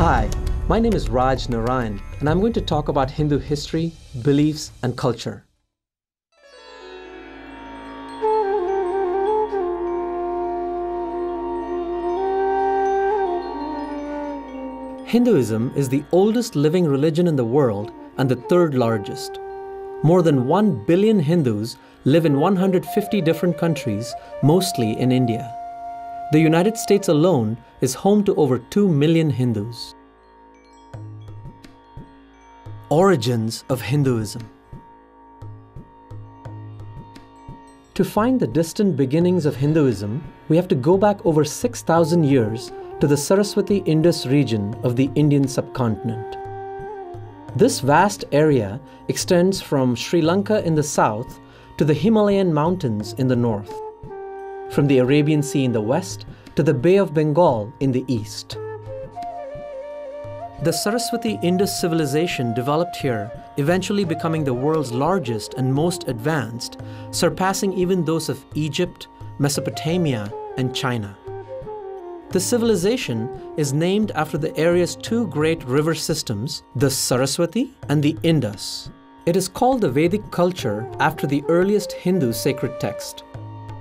Hi, my name is Raj Narayan, and I'm going to talk about Hindu history, beliefs, and culture. Hinduism is the oldest living religion in the world and the third largest. More than 1 billion Hindus live in 150 different countries, mostly in India. The United States alone is home to over 2 million Hindus. Origins of Hinduism. To find the distant beginnings of Hinduism, we have to go back over 6,000 years to the Saraswati-Indus region of the Indian subcontinent. This vast area extends from Sri Lanka in the south to the Himalayan mountains in the north, from the Arabian Sea in the west to the Bay of Bengal in the east. The Saraswati-Indus civilization developed here, eventually becoming the world's largest and most advanced, surpassing even those of Egypt, Mesopotamia, and China. The civilization is named after the area's two great river systems, the Saraswati and the Indus. It is called the Vedic culture after the earliest Hindu sacred text.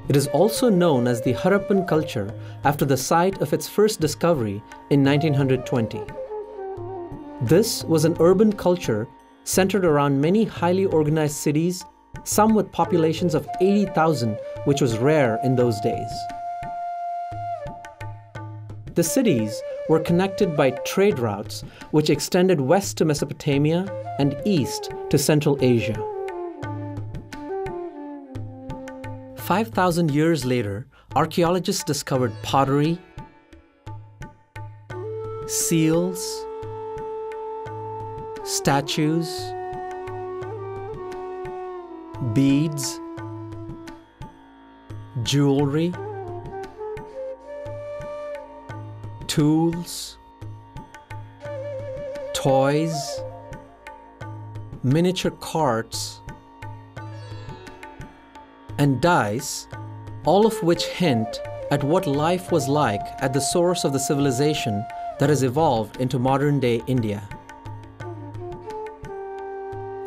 It is also known as the Harappan culture after the site of its first discovery in 1920. This was an urban culture centered around many highly organized cities, some with populations of 80,000, which was rare in those days. The cities were connected by trade routes which extended west to Mesopotamia and east to Central Asia. 5,000 years later, archaeologists discovered pottery, seals, statues, beads, jewelry, tools, toys, miniature carts, and dice, all of which hint at what life was like at the source of the civilization that has evolved into modern-day India.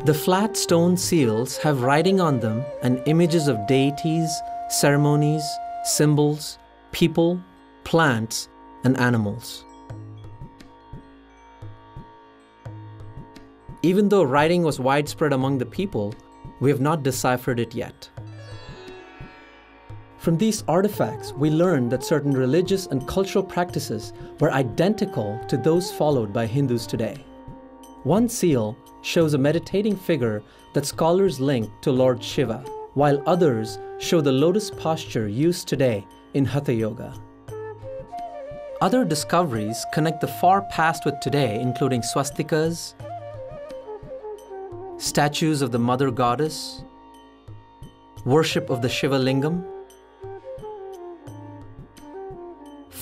The flat stone seals have writing on them and images of deities, ceremonies, symbols, people, plants, and animals. Even though writing was widespread among the people, we have not deciphered it yet. From these artifacts, we learn that certain religious and cultural practices were identical to those followed by Hindus today. One seal shows a meditating figure that scholars link to Lord Shiva, while others show the lotus posture used today in Hatha Yoga. Other discoveries connect the far past with today, including swastikas, statues of the Mother Goddess, worship of the Shiva Lingam,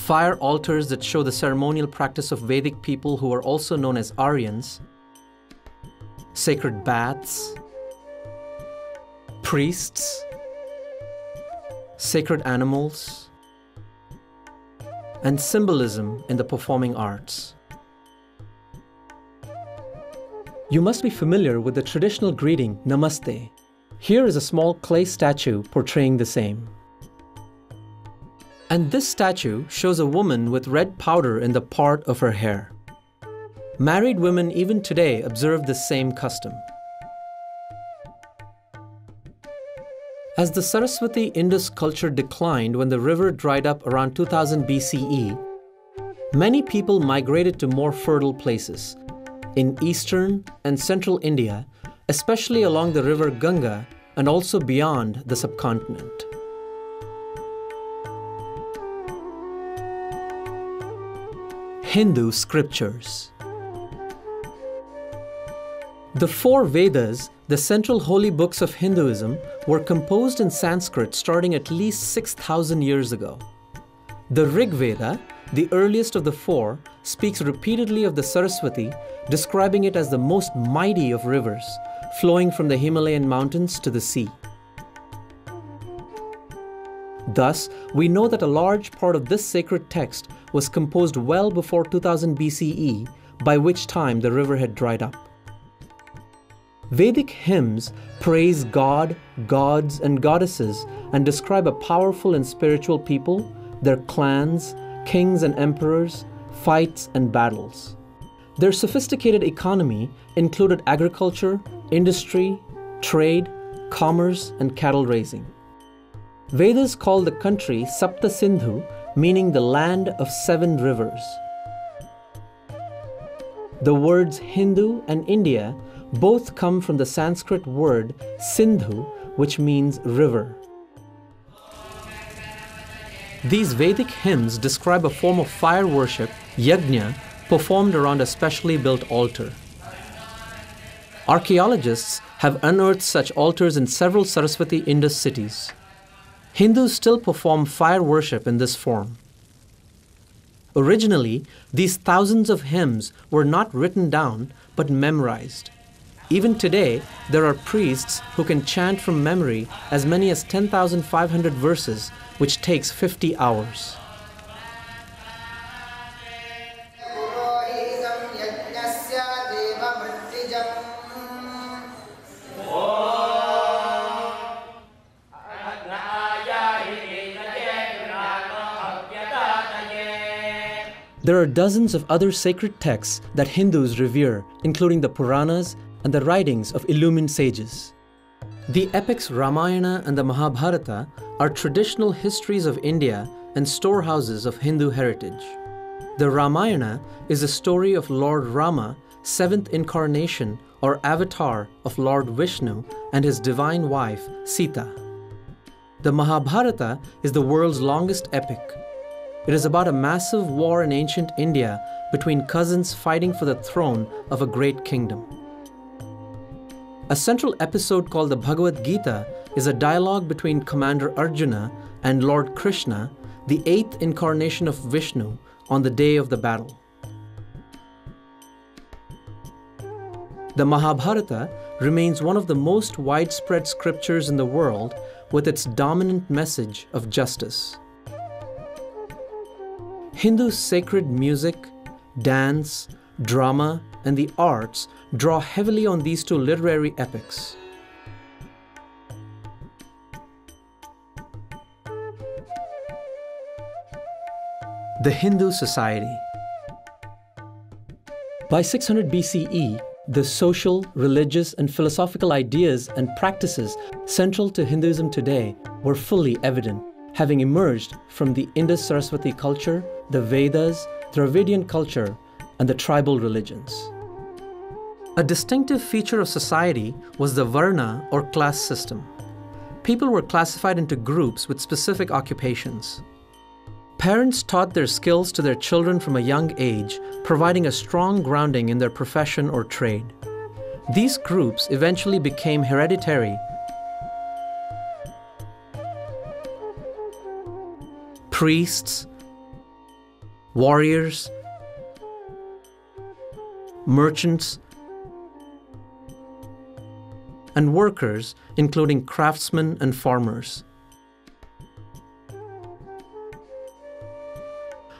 fire altars that show the ceremonial practice of Vedic people who are also known as Aryans, sacred baths, priests, sacred animals, and symbolism in the performing arts. You must be familiar with the traditional greeting, Namaste. Here is a small clay statue portraying the same. And this statue shows a woman with red powder in the part of her hair. Married women even today observe this same custom. As the Saraswati-Indus culture declined when the river dried up around 2000 BCE, many people migrated to more fertile places in eastern and central India, especially along the river Ganga and also beyond the subcontinent. Hindu scriptures. The four Vedas, the central holy books of Hinduism, were composed in Sanskrit starting at least 6,000 years ago. The Rig Veda, the earliest of the four, speaks repeatedly of the Saraswati, describing it as the most mighty of rivers, flowing from the Himalayan mountains to the sea. Thus, we know that a large part of this sacred text was composed well before 2000 BCE, by which time the river had dried up. Vedic hymns praise God, gods, and goddesses and describe a powerful and spiritual people, their clans, kings and emperors, fights and battles. Their sophisticated economy included agriculture, industry, trade, commerce, and cattle raising. Vedas call the country Sapta Sindhu, meaning the land of 7 rivers. The words Hindu and India both come from the Sanskrit word Sindhu, which means river. These Vedic hymns describe a form of fire worship, yajna, performed around a specially built altar. Archaeologists have unearthed such altars in several Saraswati Indus cities. Hindus still perform fire worship in this form. Originally, these thousands of hymns were not written down but memorized. Even today, there are priests who can chant from memory as many as 10,500 verses, which takes 50 hours. There are dozens of other sacred texts that Hindus revere, including the Puranas and the writings of illumined sages. The epics Ramayana and the Mahabharata are traditional histories of India and storehouses of Hindu heritage. The Ramayana is a story of Lord Rama, 7th incarnation or avatar of Lord Vishnu and his divine wife, Sita. The Mahabharata is the world's longest epic. It is about a massive war in ancient India between cousins fighting for the throne of a great kingdom. A central episode called the Bhagavad Gita is a dialogue between Commander Arjuna and Lord Krishna, the 8th incarnation of Vishnu, on the day of the battle. The Mahabharata remains one of the most widespread scriptures in the world with its dominant message of justice. Hindu sacred music, dance, drama, and the arts draw heavily on these two literary epics. The Hindu society. By 600 BCE, the social, religious, and philosophical ideas and practices central to Hinduism today were fully evident, having emerged from the Indus-Saraswati culture, the Vedas, Dravidian culture, and the tribal religions. A distinctive feature of society was the Varna or class system. People were classified into groups with specific occupations. Parents taught their skills to their children from a young age, providing a strong grounding in their profession or trade. These groups eventually became hereditary. Priests, warriors, merchants, and workers, including craftsmen and farmers.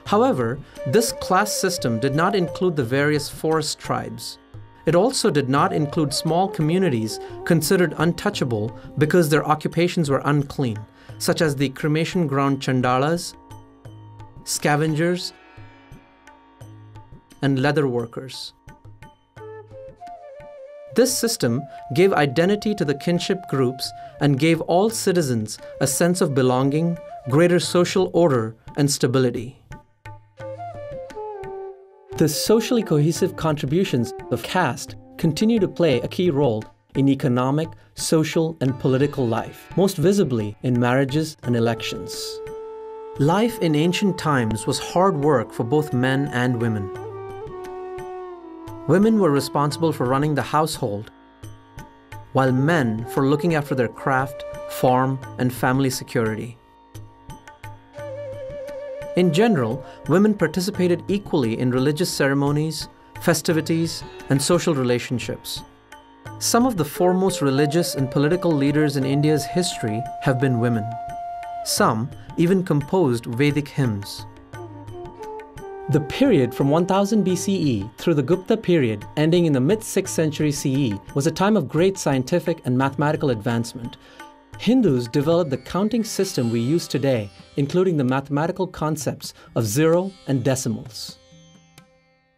However, this class system did not include the various forest tribes. It also did not include small communities considered untouchable because their occupations were unclean, such as the cremation ground chandalas, scavengers, and leather workers. This system gave identity to the kinship groups and gave all citizens a sense of belonging, greater social order, and stability. The socially cohesive contributions of caste continue to play a key role in economic, social, and political life, most visibly in marriages and elections. Life in ancient times was hard work for both men and women. Women were responsible for running the household, while men for looking after their craft, farm, and family security. In general, women participated equally in religious ceremonies, festivities, and social relationships. Some of the foremost religious and political leaders in India's history have been women. Some even composed Vedic hymns. The period from 1000 BCE through the Gupta period, ending in the mid-6th century CE, was a time of great scientific and mathematical advancement. Hindus developed the counting system we use today, including the mathematical concepts of zero and decimals.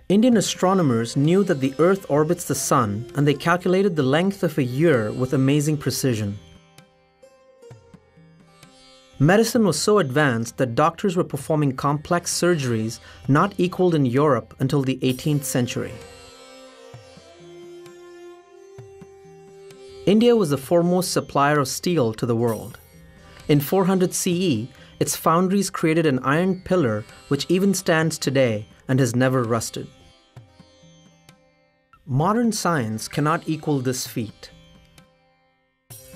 Indian astronomers knew that the Earth orbits the Sun, and they calculated the length of a year with amazing precision. Medicine was so advanced that doctors were performing complex surgeries not equaled in Europe until the 18th century. India was the foremost supplier of steel to the world. In 400 CE, its foundries created an iron pillar which even stands today and has never rusted. Modern science cannot equal this feat.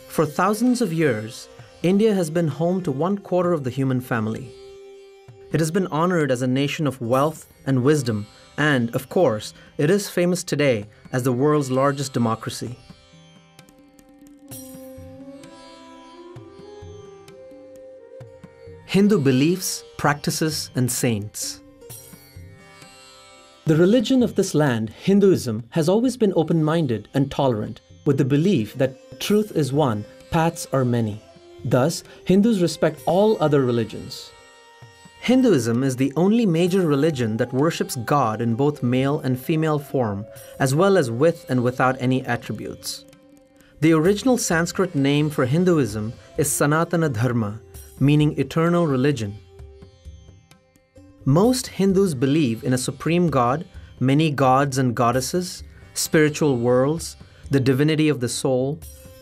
For thousands of years, India has been home to 1/4 of the human family. It has been honored as a nation of wealth and wisdom, and, of course, it is famous today as the world's largest democracy. Hindu beliefs, practices, and saints. The religion of this land, Hinduism, has always been open-minded and tolerant, with the belief that truth is one, paths are many. Thus, Hindus respect all other religions. Hinduism is the only major religion that worships God in both male and female form, as well as with and without any attributes. The original Sanskrit name for Hinduism is Sanatana Dharma, meaning eternal religion. Most Hindus believe in a supreme God, many gods and goddesses, spiritual worlds, the divinity of the soul,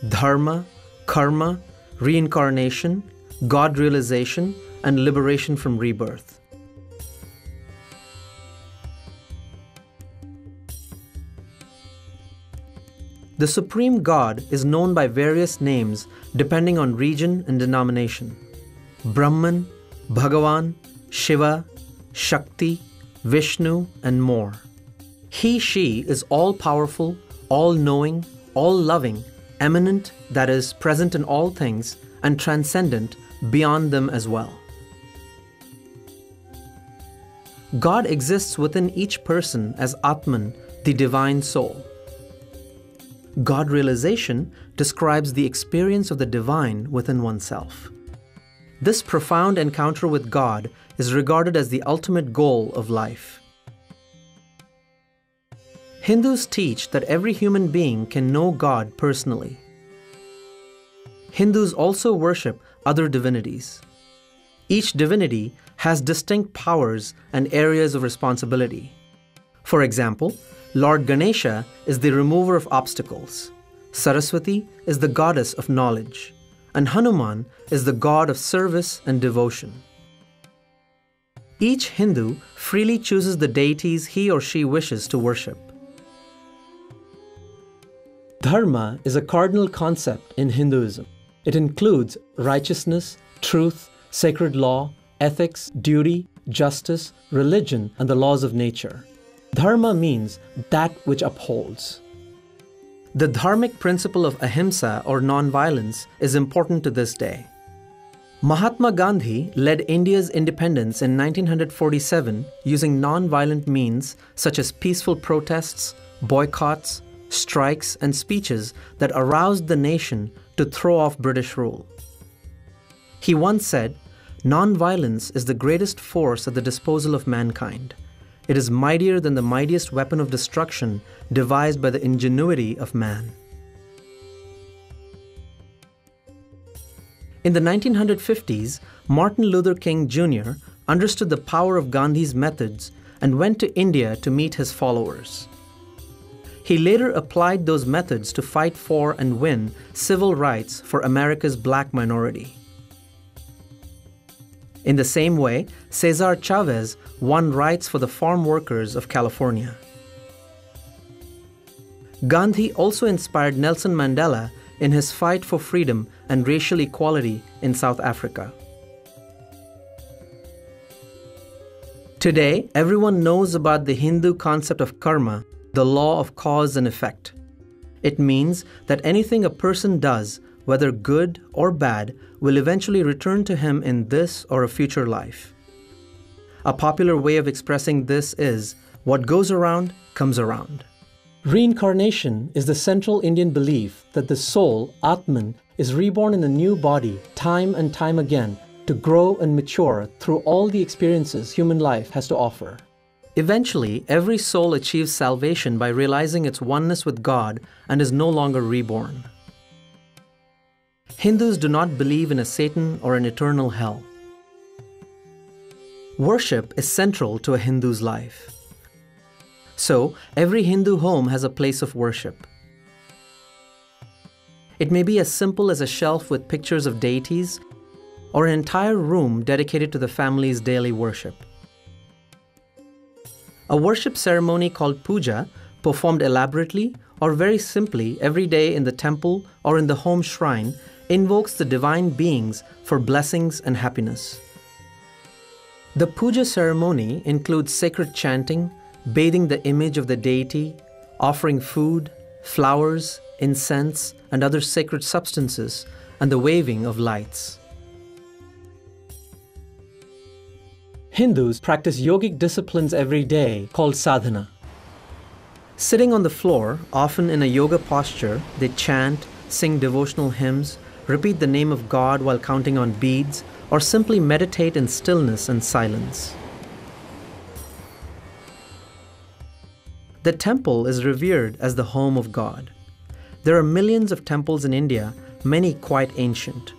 dharma, karma, reincarnation, God realization, and liberation from rebirth. The Supreme God is known by various names depending on region and denomination. Brahman, Bhagavan, Shiva, Shakti, Vishnu, and more. He/she is all-powerful, all-knowing, all-loving, eminent, that is, present in all things, and transcendent, beyond them as well. God exists within each person as Atman, the divine soul. God realization describes the experience of the divine within oneself. This profound encounter with God is regarded as the ultimate goal of life. Hindus teach that every human being can know God personally. Hindus also worship other divinities. Each divinity has distinct powers and areas of responsibility. For example, Lord Ganesha is the remover of obstacles, Saraswati is the goddess of knowledge, and Hanuman is the god of service and devotion. Each Hindu freely chooses the deities he or she wishes to worship. Dharma is a cardinal concept in Hinduism. It includes righteousness, truth, sacred law, ethics, duty, justice, religion, and the laws of nature. Dharma means that which upholds. The dharmic principle of ahimsa or non-violence is important to this day. Mahatma Gandhi led India's independence in 1947 using non-violent means such as peaceful protests, boycotts, strikes, and speeches that aroused the nation to throw off British rule. He once said, "Non-violence is the greatest force at the disposal of mankind. It is mightier than the mightiest weapon of destruction devised by the ingenuity of man." In the 1950s, Martin Luther King Jr. understood the power of Gandhi's methods and went to India to meet his followers. He later applied those methods to fight for and win civil rights for America's black minority. In the same way, Cesar Chavez won rights for the farm workers of California. Gandhi also inspired Nelson Mandela in his fight for freedom and racial equality in South Africa. Today, everyone knows about the Hindu concept of karma, the law of cause and effect. It means that anything a person does, whether good or bad, will eventually return to him in this or a future life. A popular way of expressing this is, what goes around comes around. Reincarnation is the central Indian belief that the soul, Atman, is reborn in a new body time and time again to grow and mature through all the experiences human life has to offer. Eventually, every soul achieves salvation by realizing its oneness with God and is no longer reborn. Hindus do not believe in a Satan or an eternal hell. Worship is central to a Hindu's life. So, every Hindu home has a place of worship. It may be as simple as a shelf with pictures of deities, or an entire room dedicated to the family's daily worship. A worship ceremony called puja, performed elaborately or very simply every day in the temple or in the home shrine, invokes the divine beings for blessings and happiness. The puja ceremony includes sacred chanting, bathing the image of the deity, offering food, flowers, incense, and other sacred substances, and the waving of lights. Hindus practice yogic disciplines every day called sadhana. Sitting on the floor, often in a yoga posture, they chant, sing devotional hymns, repeat the name of God while counting on beads, or simply meditate in stillness and silence. The temple is revered as the home of God. There are millions of temples in India, many quite ancient.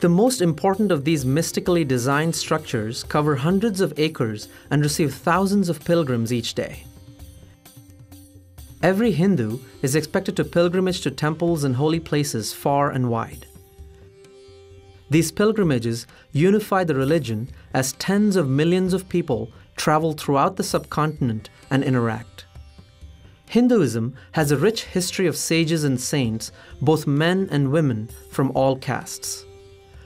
The most important of these mystically designed structures cover hundreds of acres and receive thousands of pilgrims each day. Every Hindu is expected to pilgrimage to temples and holy places far and wide. These pilgrimages unify the religion as tens of millions of people travel throughout the subcontinent and interact. Hinduism has a rich history of sages and saints, both men and women from all castes.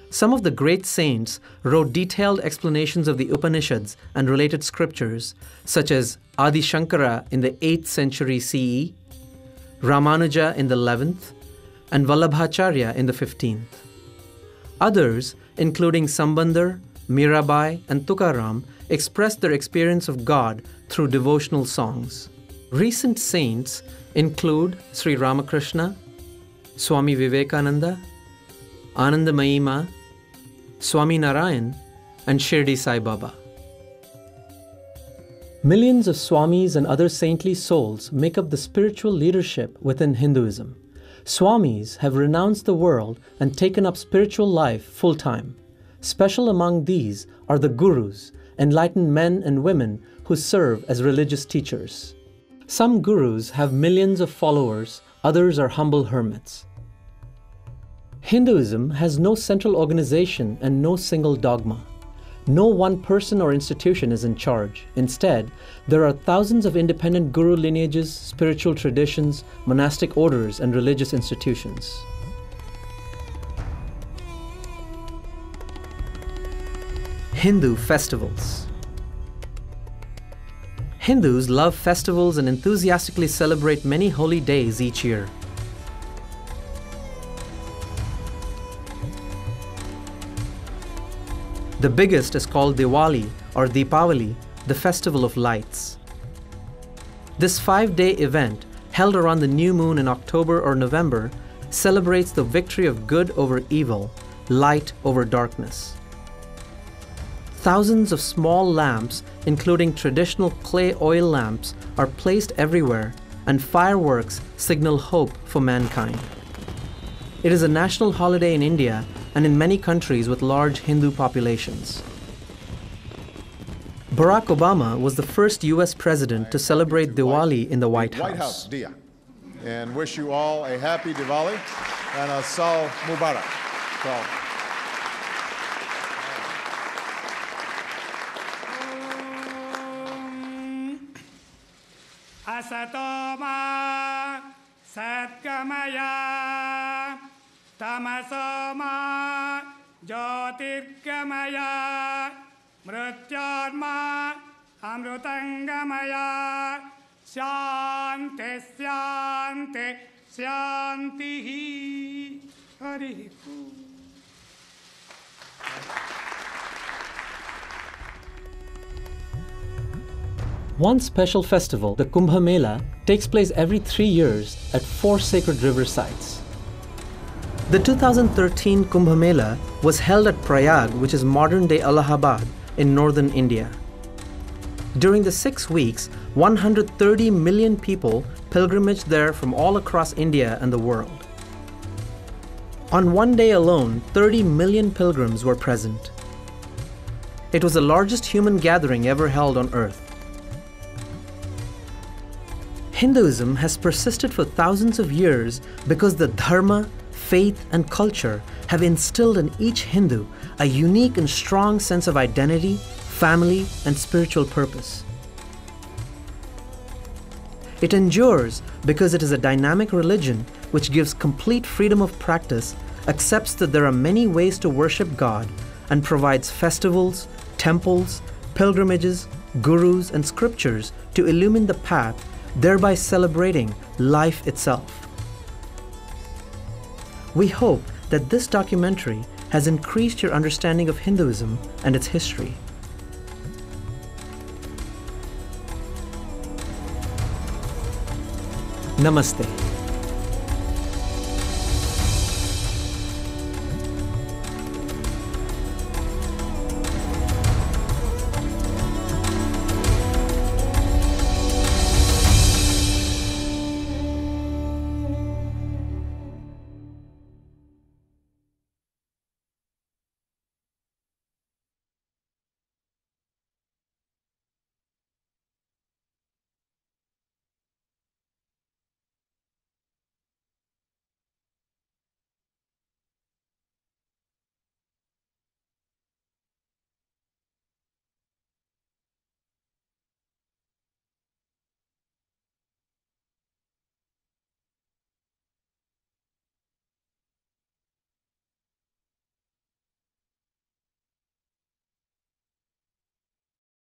Some of the great saints wrote detailed explanations of the Upanishads and related scriptures, such as Adi Shankara in the 8th century CE, Ramanuja in the 11th, and Vallabhacharya in the 15th. Others, including Sambandar, Mirabai, and Tukaram, expressed their experience of God through devotional songs. Recent saints include Sri Ramakrishna, Swami Vivekananda, Anandamayi Ma, Swami Narayan, and Shirdi Sai Baba. Millions of Swamis and other saintly souls make up the spiritual leadership within Hinduism. Swamis have renounced the world and taken up spiritual life full-time. Special among these are the gurus, enlightened men and women who serve as religious teachers. Some gurus have millions of followers, others are humble hermits. Hinduism has no central organization and no single dogma. No one person or institution is in charge. Instead, there are thousands of independent guru lineages, spiritual traditions, monastic orders, and religious institutions. Hindu festivals. Hindus love festivals and enthusiastically celebrate many holy days each year. The biggest is called Diwali or Deepavali, the festival of lights. This 5-day event, held around the new moon in October or November, celebrates the victory of good over evil, light over darkness. Thousands of small lamps, including traditional clay oil lamps, are placed everywhere, and fireworks signal hope for mankind. It is a national holiday in India and in many countries with large Hindu populations. Barack Obama was the first U.S. president to celebrate Diwali in the White House. Dia. And wish you all a happy Diwali and a Saal Mubarak. Asatoma Satkamaya Tamasoma Jyotirgamaya Mrityarma Amrutangamaya Shanti Shanti Shanti. Hari Om. One special festival, the Kumbh Mela, takes place every 3 years at 4 sacred river sites. The 2013 Kumbh Mela was held at Prayag, which is modern-day Allahabad, in northern India. During the 6 weeks, 130 million people pilgrimaged there from all across India and the world. On one day alone, 30 million pilgrims were present. It was the largest human gathering ever held on earth. Hinduism has persisted for thousands of years because the dharma, faith, and culture have instilled in each Hindu a unique and strong sense of identity, family, and spiritual purpose. It endures because it is a dynamic religion which gives complete freedom of practice, accepts that there are many ways to worship God, and provides festivals, temples, pilgrimages, gurus, and scriptures to illumine the path, thereby celebrating life itself. We hope that this documentary has increased your understanding of Hinduism and its history. Namaste.